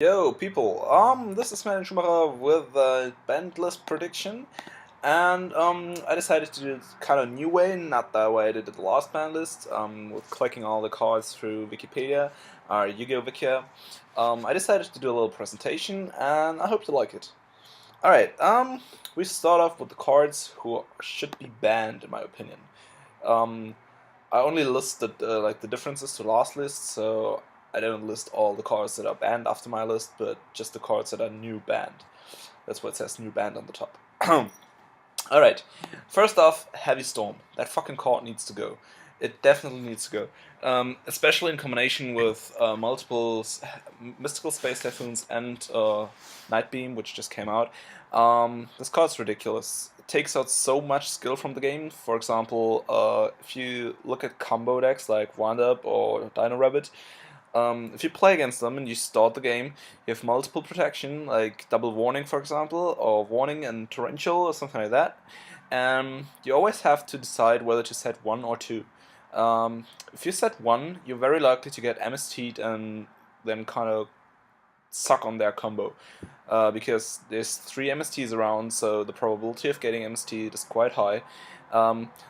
Yo, people, this is Merlin Schumacher with a bannedlist prediction, and I decided to do it kind of new way, not the way I did the last bannedlist, with clicking all the cards through Wikipedia, or Yu-Gi-Oh! Wikia. I decided to do a little presentation, and I hope you like it. Alright, we start off with the cards who should be banned, in my opinion. Um, I only listed like the differences to last list, so I didn't list all the cards that are banned after my list, but just the cards that are new banned. That's what it says, new banned on the top. Alright, first off, Heavy Storm. That fucking card needs to go. It definitely needs to go. Especially in combination with multiple Mystical Space Typhoons and Night Beam, which just came out. This card's ridiculous. It takes out so much skill from the game. For example, if you look at combo decks like Wind Up or Dino Rabbit, if you play against them and you start the game, you have multiple protection, like double warning, for example, or warning and torrential, or something like that. And you always have to decide whether to set 1 or 2. If you set 1, you're very likely to get MST'd and then kind of suck on their combo. Because there's 3 MSTs around, so the probability of getting MST'd is quite high.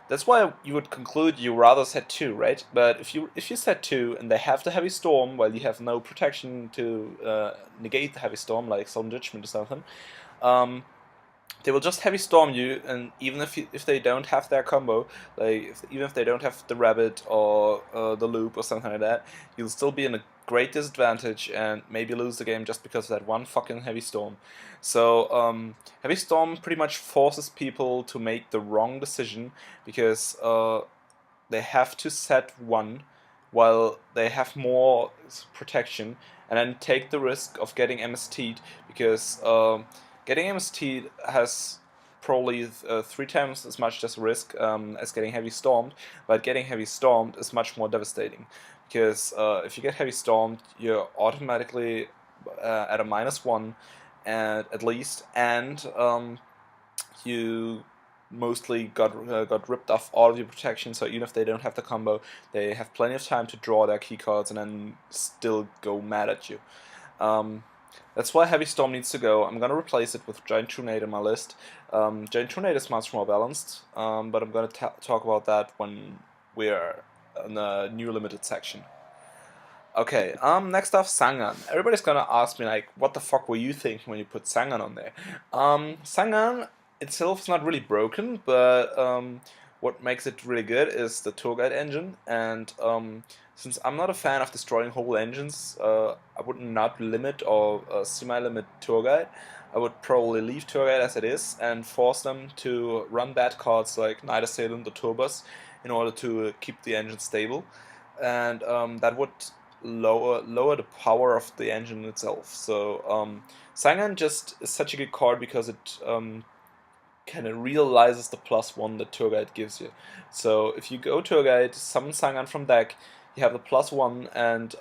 That's why you would conclude you rather set 2, right? But if you set 2 and they have the Heavy Storm while you have no protection to negate the Heavy Storm, like Solemn Judgment or something, they will just Heavy Storm you, and even if they don't have their combo, like even if they don't have the Rabbit or the Loop or something like that, you'll still be in a great disadvantage and maybe lose the game just because of that one fucking Heavy Storm. So Heavy Storm pretty much forces people to make the wrong decision because they have to set 1 while they have more protection, and then take the risk of getting MST'd because getting MST'd has probably 3 times as much as risk as getting Heavy Stormed, but getting Heavy Stormed is much more devastating because if you get Heavy Stormed, you're automatically at a -1 and at least, and you mostly got ripped off all of your protection, so even if they don't have the combo, they have plenty of time to draw their key cards and then still go mad at you. That's why Heavy Storm needs to go. I'm gonna replace it with Giant Tornado in my list. Giant Tornado is much more balanced, but I'm gonna talk about that when we're in the new limited section. Okay, next off, Sangan. Everybody's gonna ask me, like, what the fuck were you thinking when you put Sangan on there? Sangan itself is not really broken, but what makes it really good is the tour guide engine, and since I'm not a fan of destroying whole engines, I would not limit or semi-limit tour guide. I would probably leave tour guide as it is and force them to run bad cards like Night Assailant or Turbos in order to keep the engine stable, and that would lower the power of the engine itself. So Sangan just is such a good card because it kind of realizes the +1 that tour guide gives you. So if you go tour guide, summon Sangan from deck, you have the +1, and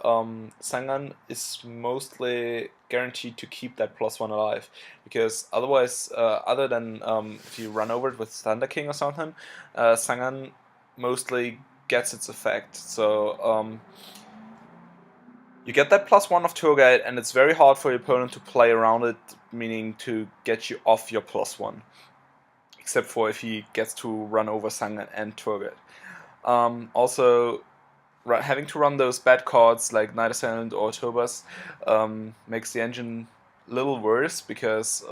Sangan is mostly guaranteed to keep that +1 alive, because otherwise, other than if you run over it with Thunder King or something, Sangan mostly gets its effect. So you get that +1 of tour guide, and it's very hard for your opponent to play around it, meaning to get you off your +1. Except for if he gets to run over Sangan and tour guide. Also, having to run those bad cards like Night Assailant or Turbos makes the engine a little worse because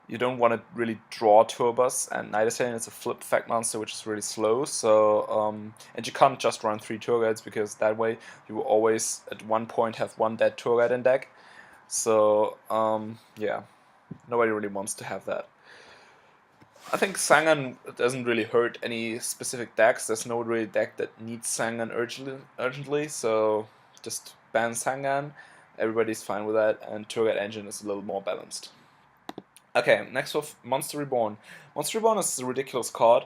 you don't want to really draw Turbos, and Night Assailant is a flip fact monster which is really slow, so and you can't just run 3 tour guides because that way you will always at one point have 1 dead tour guide in deck. So yeah, nobody really wants to have that. I think Sangan doesn't really hurt any specific decks. There's no really deck that needs Sangan urgently, so just ban Sangan. Everybody's fine with that, and Tour Guide Engine is a little more balanced. Okay, next with Monster Reborn. Monster Reborn is a ridiculous card.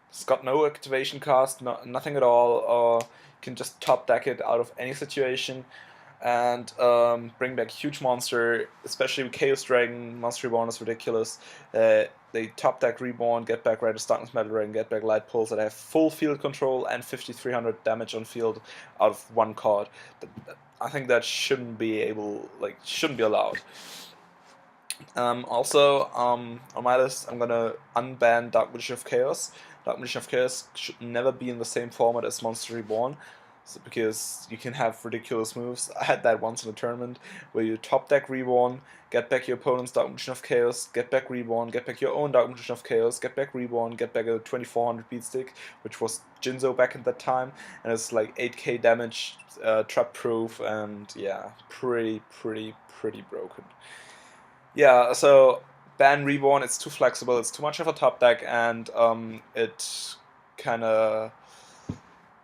It's got no activation cost, nothing at all. You can just top deck it out of any situation and bring back huge monster, especially with Chaos Dragon. Monster Reborn is ridiculous. They top deck Reborn, get back Red Darkness Metal Ray, and get back Light Pulse that have full field control and 5300 damage on field out of 1 card. I think that shouldn't be allowed. Also, on my list, I'm gonna unban Dark Magician of Chaos. Dark Magician of Chaos should never be in the same format as Monster Reborn, because you can have ridiculous moves. I had that once in a tournament where you top deck Reborn, get back your opponent's Dark Magician of Chaos, get back Reborn, get back your own Dark Magician of Chaos, get back Reborn, get back a 2400 beatstick, which was Jinzo back in that time, and it's like 8k damage, trap proof, and yeah, pretty broken. Yeah, so ban Reborn, it's too flexible, it's too much of a top deck, and it kind of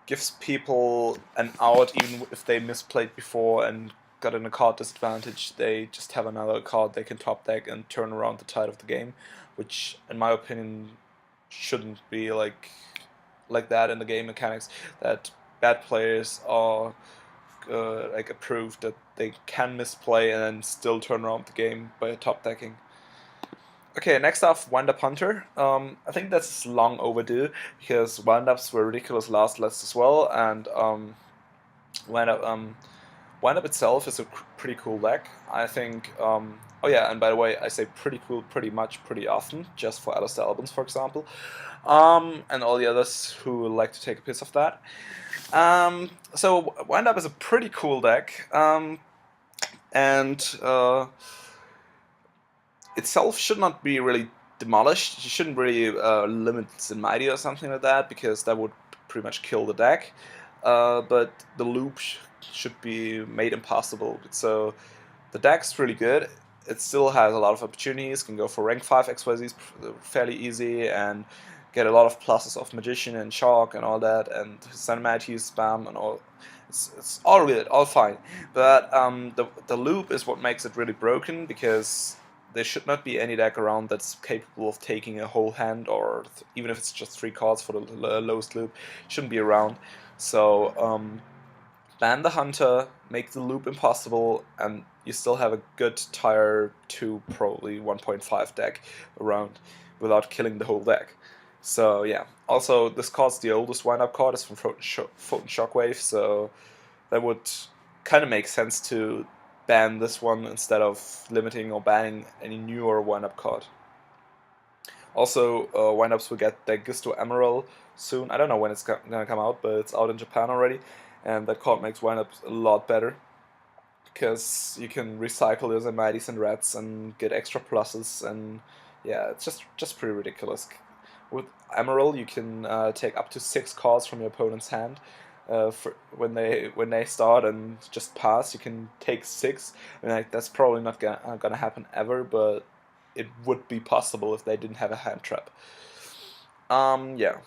gives people an out even if they misplayed before and got in a card disadvantage. They just have another card they can top deck and turn around the tide of the game, which in my opinion shouldn't be like that in the game mechanics, that bad players are like approved that they can misplay and then still turn around the game by top decking. Okay, next off, Wind-Up Hunter. I think that's long overdue, because Wind-Ups were ridiculous last list as well, and Wind-Up itself is a pretty cool deck. I think, oh yeah, and by the way, I say pretty cool pretty often, just for Alistair Albans, for example, and all the others who like to take a piss of that. So Wind-Up is a pretty cool deck, and itself should not be really demolished. You shouldn't really limit Zenmaity or something like that, because that would pretty much kill the deck. But the loop should be made impossible. So the deck's really good. It still has a lot of opportunities. Can go for rank 5 XYZs fairly easy and get a lot of pluses of Magician and Shock and all that, and Zenmaity spam and all. It's all good, all fine. But the loop is what makes it really broken, because there should not be any deck around that's capable of taking a whole hand, or even if it's just 3 cards for the lowest loop, shouldn't be around. So ban the Hunter, make the loop impossible, and you still have a good tier 2, probably 1.5 deck around without killing the whole deck. So yeah, also this card's the oldest wind-up card, it's from Photon Shockwave, so that would kind of make sense to ban this one instead of limiting or banning any newer wind-up card. Also, wind-ups will get the Gisto Emerald soon. I don't know when it's gonna come out, but it's out in Japan already, and that card makes wind-ups a lot better, because you can recycle your Zenmaities and Rats and get extra pluses, and yeah, it's just pretty ridiculous. With Emerald, you can take up to 6 cards from your opponent's hand. When they start and just pass, you can take 6. I mean, like, that's probably not gonna happen ever, but it would be possible if they didn't have a hand trap. Yeah.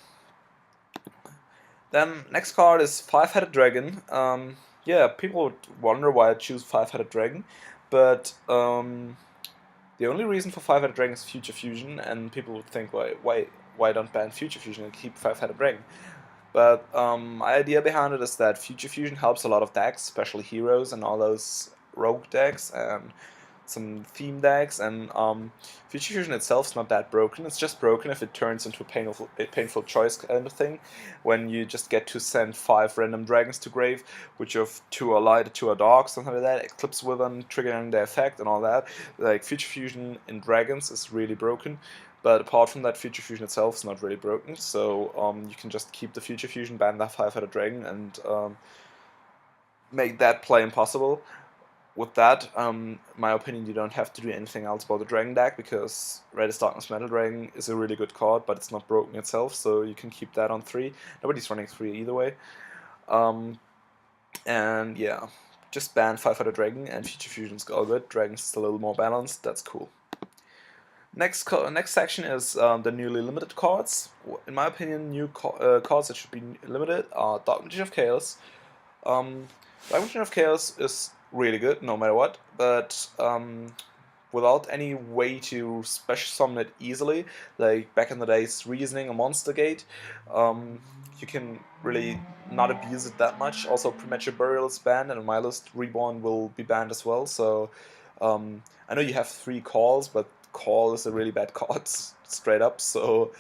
Then next card is Five-Headed Dragon. Yeah, people would wonder why I choose Five-Headed Dragon, but the only reason for Five-Headed Dragon is Future Fusion, and people would think, why don't ban Future Fusion and keep Five-Headed Dragon? But my idea behind it is that Future Fusion helps a lot of decks, especially heroes and all those rogue decks and some theme decks, and Future Fusion itself is not that broken. It's just broken if it turns into a painful choice kind of thing, when you just get to send 5 random dragons to grave, which of 2 are light, 2 are dark, something like that, Eclipse Wither triggering the effect and all that. Like, Future Fusion in dragons is really broken. But apart from that, Future Fusion itself is not really broken, so you can just keep the Future Fusion, ban that Five-Headed Dragon, and make that play impossible. With that, my opinion, you don't have to do anything else about the Dragon deck, because Red is Darkness Metal Dragon is a really good card, but it's not broken itself, so you can keep that on 3. Nobody's running 3 either way. And yeah, just ban Five-Headed Dragon, and Future Fusion's all good. Dragon's still a little more balanced, that's cool. Next section is the newly limited cards. In my opinion, new cards that should be limited are Dark Magician of Chaos. Dark Magician of Chaos is really good, no matter what, but without any way to special summon it easily, like back in the days Reasoning or Monster Gate, you can really not abuse it that much. Also, Premature Burial is banned, and on my list, Reborn will be banned as well, so I know you have 3 calls, but Call is a really bad card, straight up, so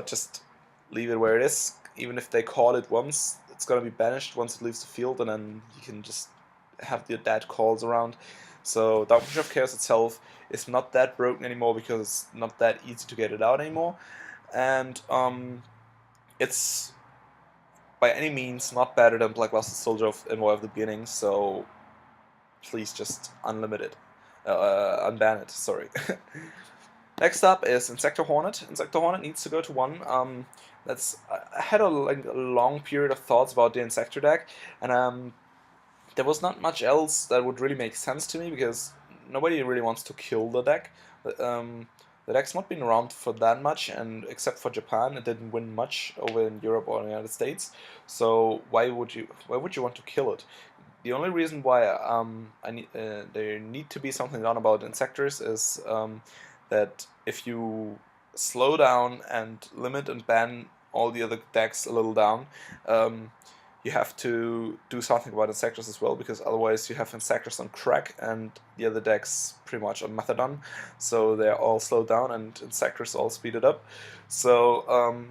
just leave it where it is. Even if they call it once, it's gonna be banished once it leaves the field, and then you can just have the dead calls around. So Dark Bishop of Chaos itself is not that broken anymore because it's not that easy to get it out anymore, and it's by any means not better than Blackluster Soldier of Envoy of the Beginning. So please just unlimit it, unban it. Sorry. Next up is Inzektor Hornet. Inzektor Hornet needs to go to 1. I had a long period of thoughts about the Inzektor deck, and there was not much else that would really make sense to me because nobody really wants to kill the deck. The deck's not been around for that much, and except for Japan, it didn't win much over in Europe or the United States. So why would you want to kill it? The only reason why there need to be something done about Inzektors is that if you slow down and limit and ban all the other decks a little down, you have to do something about Inzektors as well, because otherwise you have Inzektors on crack and the other decks pretty much on Methadone, so they're all slowed down and Inzektors all speeded up. So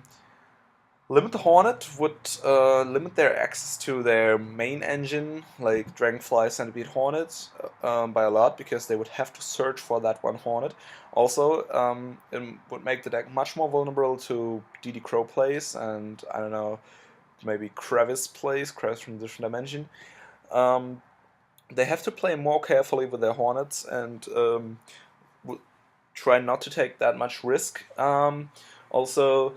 limit the Hornet would limit their access to their main engine, like Dragonfly, Centipede, Hornet, by a lot, because they would have to search for that one Hornet. Also, it would make the deck much more vulnerable to DD Crow plays and, I don't know, maybe Crevice plays, Crevice from a different dimension. They have to play more carefully with their Hornets and try not to take that much risk. Also,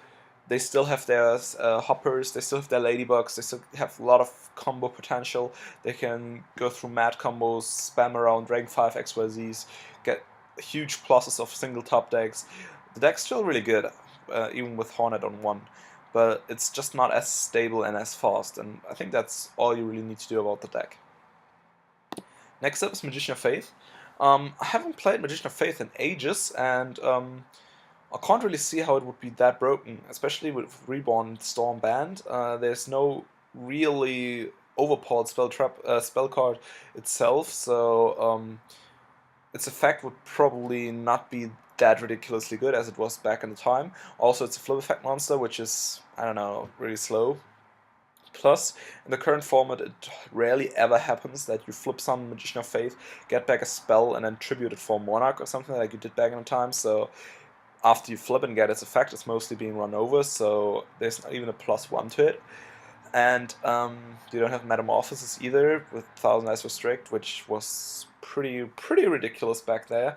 they still have their hoppers, they still have their ladybugs, they still have a lot of combo potential. They can go through mad combos, spam around Dragon 5 XYZs, get huge pluses of single top decks. The deck's still really good, even with Hornet on 1, but it's just not as stable and as fast, and I think that's all you really need to do about the deck. Next up is Magician of Faith. I haven't played Magician of Faith in ages, and I can't really see how it would be that broken, especially with Reborn Storm banned. There's no really overpowered spell card itself, so its effect would probably not be that ridiculously good as it was back in the time. Also, it's a flip effect monster, which is, I don't know, really slow. Plus, in the current format, it rarely ever happens that you flip some Magician of Faith, get back a spell, and then tribute it for Monarch or something like you did back in the time. So after you flip and get its effect, it's mostly being run over, so there's not even a +1 to it. And you don't have Metamorphosis either with 1000 Ice Restrict, which was pretty ridiculous back there.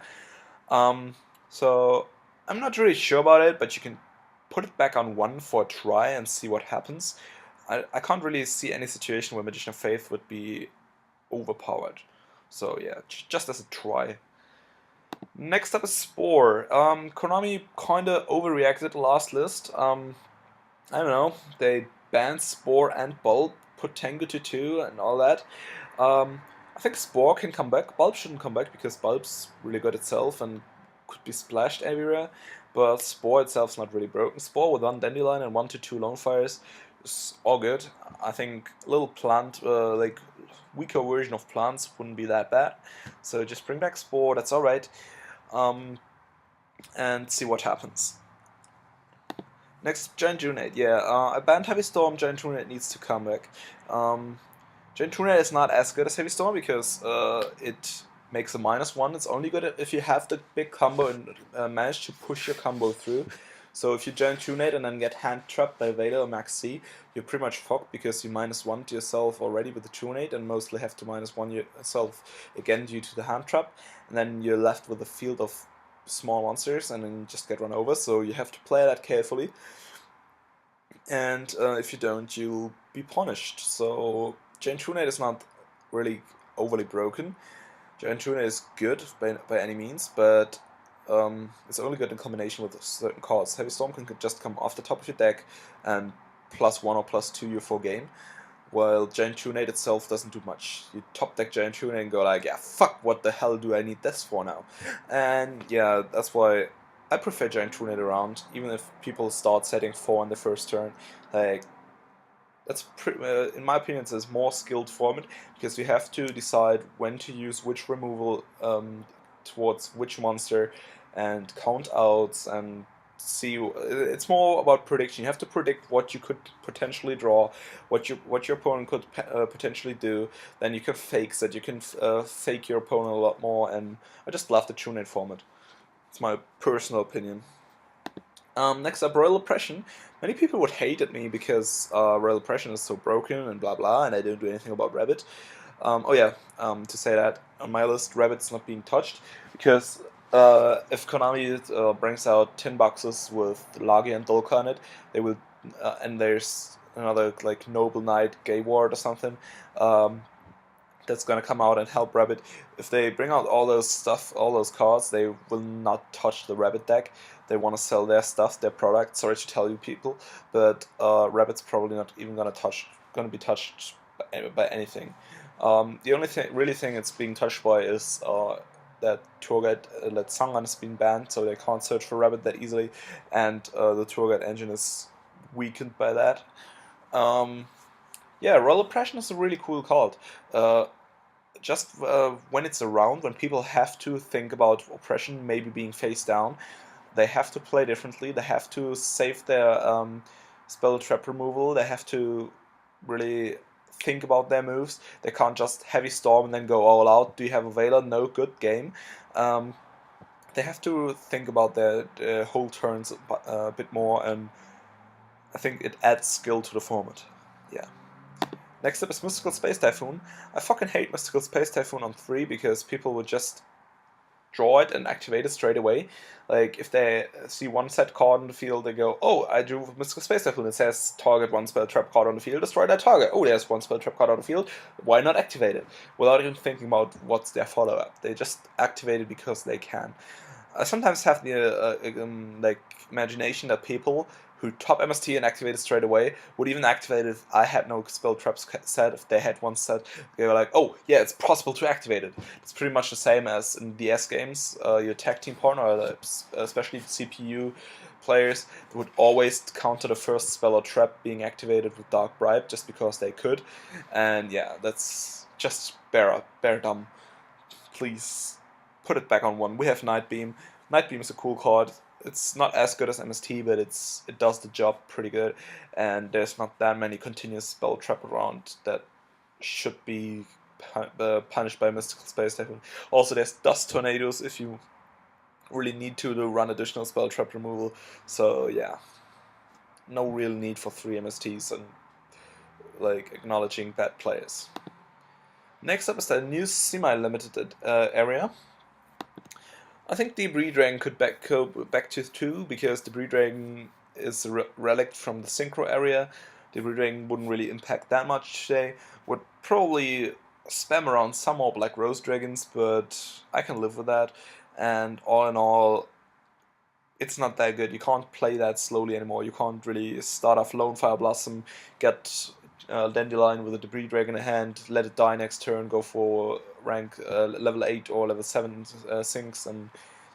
So I'm not really sure about it, but you can put it back on 1 for a try and see what happens. I can't really see any situation where Magician of Faith would be overpowered. So yeah, just as a try. Next up is Spore. Konami kinda overreacted the last list. I don't know, they banned Spore and Bulb, put Tengu to 2 and all that. I think Spore can come back. Bulb shouldn't come back because Bulb's really good itself and could be splashed everywhere, but Spore itself's not really broken. Spore with 1 Dandelion and 1 to 2 Lone Fires is all good. I think a little plant, like weaker version of plants wouldn't be that bad. So just bring back Spore, that's alright. And see what happens. Next, Giant Junate. Yeah, I banned Heavy Storm, Giant Junate needs to come back. Giant Junate is not as good as Heavy Storm because it makes a -1. It's only good if you have the big combo and manage to push your combo through. So if you Giant Junate and then get hand trapped by Vader or Max C, you're pretty much fucked because you -1 to yourself already with the Junate and mostly have to -1 yourself again due to the hand trap, and then you're left with a field of small monsters and then just get run over, so you have to play that carefully. And if you don't, you'll be punished. So Giant Junate is not really overly broken. Giant Junate is good by any means, but it's only good in combination with certain cards. Heavy Storm can just come off the top of your deck and +1 or +2 your full game, while Giant Junate itself doesn't do much. You top deck Giant Junate and go like, yeah, fuck, what the hell do I need this for now? And yeah, that's why I prefer Giant Junate around, even if people start setting 4 on the first turn. Like, that's in my opinion, it's a more skilled format, because you have to decide when to use which removal towards which monster, and count outs, and see. It's more about prediction. You have to predict what you could potentially draw, what your opponent could potentially do. Then you can fake that. You can fake your opponent a lot more. And I just love the True format. It's my personal opinion. Next up, Royal Oppression. Many people would hate at me because Royal Oppression is so broken and blah blah, and I don't do anything about Rabbit. Oh yeah, to say that on my list, Rabbit's not being touched because if Konami brings out 10 boxes with Lagi and Dolka on it, they will, and there's another like Noble Knight Gay Ward or something. That's gonna come out and help Rabbit. If they bring out all those stuff, all those cards, they will not touch the Rabbit deck. They want to sell their stuff, their product. Sorry to tell you, people, but Rabbit's probably not even gonna be touched by anything. The only thing it's being touched by is that tour guide, that Sangan has been banned, so they can't search for Rabbit that easily, and the tour guide engine is weakened by that. Yeah, Royal Oppression is a really cool card. Just when it's around, when people have to think about Oppression maybe being face down, they have to play differently. They have to save their spell trap removal. They have to really think about their moves. They can't just heavy storm and then go all out. Do you have a Veiler? No, good game. They have to think about their whole turns a bit more, and I think it adds skill to the format. Yeah. Next up is Mystical Space Typhoon. I fucking hate Mystical Space Typhoon on 3 because people would just draw it and activate it straight away. Like, if they see one set card on the field, they go, oh, I drew Mystical Space Typhoon. It says target one spell trap card on the field, destroy that target. Oh, there's one spell trap card on the field. Why not activate it? Without even thinking about what's their follow-up. They just activate it because they can. I sometimes have the like imagination that people who top MST and activate it straight away would even activate it if I had no spell traps set. If they had one set, they were like, oh yeah, it's possible to activate it. It's pretty much the same as in DS games. Your tag team partner, or especially CPU players, would always counter the first spell or trap being activated with Dark Bribe just because they could. And yeah, that's just bare dumb. Please put it back on 1. We have Night Beam. Night Beam is a cool card. It's not as good as MST, but it does the job pretty good, and there's not that many continuous spell trap around that should be punished by Mystical Space Typhoon. Also, there's Dust Tornadoes if you really need to run additional spell trap removal. So yeah, no real need for 3 MSTs and like acknowledging bad players. Next up is the new semi-limited area. I think Debris Dragon could go back to 2 because Debris Dragon is a relic from the Synchro area. Debris Dragon wouldn't really impact that much today. Would probably spam around some more Black Rose Dragons, but I can live with that. And all in all, it's not that good. You can't play that slowly anymore. You can't really start off Lone Fire Blossom, get Dandelion with a Debris Dragon in hand, let it die next turn, go for rank level 8 or level 7 sinks and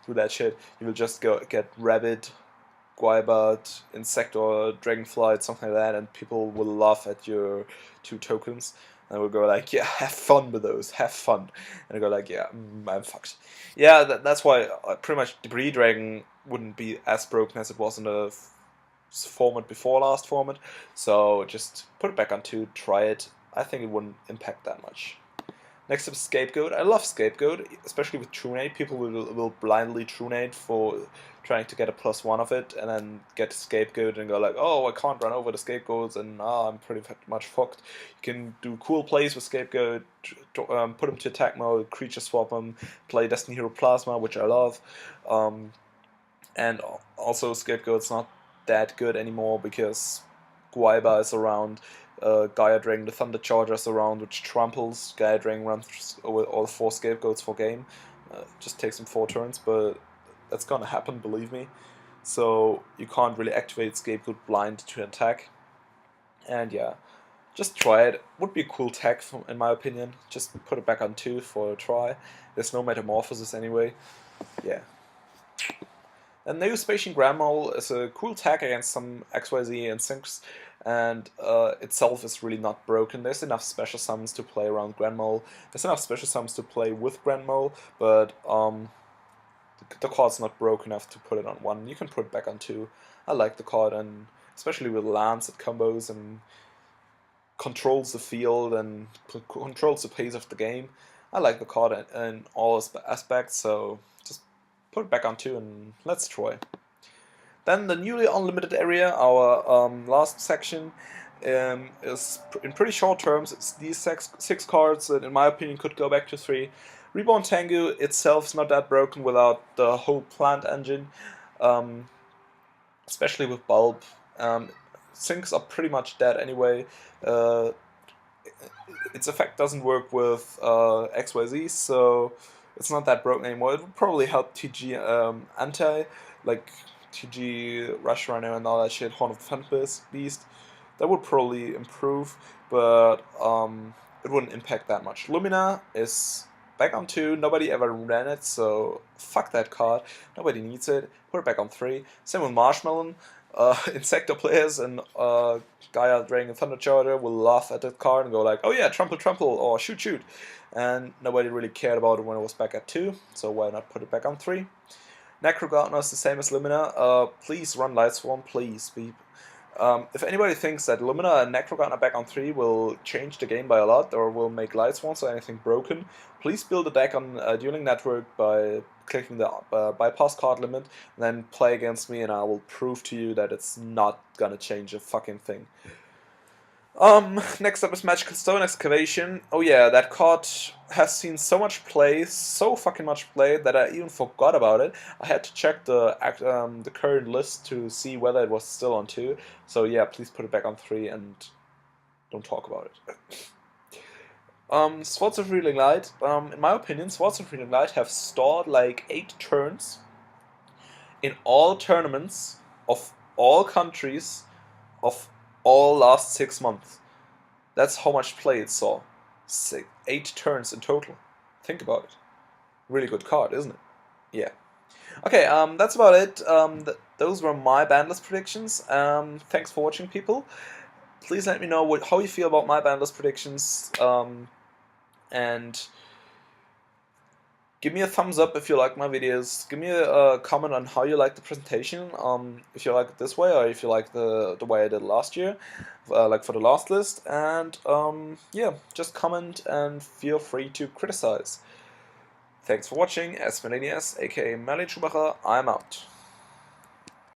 do that shit. You will just get Rabbit, Guybart, Inzektor, Dragonflight, something like that, and people will laugh at your 2 tokens. And we'll go like, yeah, have fun with those, have fun. And I go like, yeah, I'm fucked. Yeah, that's why pretty much Debris Dragon wouldn't be as broken as it was in the format before last format. So just put it back on 2, try it. I think it wouldn't impact that much. Next up, Scapegoat. I love Scapegoat, especially with Trunade. People will blindly Trunade for trying to get a +1 of it, and then get Scapegoat and go like, oh, I can't run over the Scapegoats, and I'm pretty much fucked. You can do cool plays with Scapegoat, put him to attack mode, creature swap him, play Destiny Hero Plasma, which I love. And also, Scapegoat's not that good anymore because Guaiba is around. Gaia Dragon, the Thunder Charger is around, which tramples. Gaia Dragon runs over all 4 Scapegoats for game. Just takes him 4 turns, but that's gonna happen, believe me. So you can't really activate Scapegoat blind to attack. And yeah, just try it. Would be a cool tech, in my opinion. Just put it back on 2 for a try. There's no Metamorphosis anyway. Yeah. And NEO-SPACIAN GRANDMOLE is a cool tag against some XYZ and Syncs, and itself is really not broken. There's enough special summons to play around GRANDMOLE. There's enough special summons to play with GRANDMOLE, but the the card's not broken enough to put it on 1. You can put it back on 2. I like the card, and especially with lands it combos and controls the field and controls the pace of the game. I like the card in all aspects, so just put it back on 2 and let's try. Then the newly unlimited area, our last section, is in pretty short terms. It's these six cards that, in my opinion, could go back to 3. Reborn Tengu itself is not that broken without the whole plant engine, especially with Bulb. Sinks are pretty much dead anyway. Its effect doesn't work with XYZ, so it's not that broken anymore. It would probably help TG anti, like TG Rush Rhino and all that shit, Horn of the Fenris Beast. That would probably improve, but it wouldn't impact that much. Lumina is back on 2, nobody ever ran it, so fuck that card. Nobody needs it, put it back on 3. Same with Marshmallow. Inzektor players and Gaia Dragon Thunder Charger will laugh at that card and go like, oh yeah, trample trample, or shoot shoot. And nobody really cared about it when it was back at 2, so why not put it back on 3. Necro Gardener is the same as Lumina. Please run Lightsworn, please. If anybody thinks that Lumina and Necro Gardener back on 3 will change the game by a lot or will make Lightsworn or anything broken, please build a deck on Dueling Network by clicking the bypass card limit, and then play against me and I will prove to you that it's not gonna change a fucking thing. Next up is Magical Stone Excavation. Oh yeah, that card has seen so much play, so fucking much play, that I even forgot about it. I had to check the current list to see whether it was still on 2. So yeah, please put it back on 3 and don't talk about it. Swords of Reeling Light. In my opinion, Swords of Reeling Light have stored like 8 turns in all tournaments of all countries of all last 6 months. That's how much play it saw. 8 turns in total. Think about it. Really good card, isn't it? Yeah. Okay, that's about it. Those were my bandlist predictions. Thanks for watching, people. Please let me know how you feel about my bandlist predictions. And give me a thumbs up if you like my videos. Give me a comment on how you like the presentation. If you like it this way, or if you like the way I did last year, like for the last list. And yeah, just comment and feel free to criticize. Thanks for watching. As Melanias, aka Merlin Schumacher, I'm out.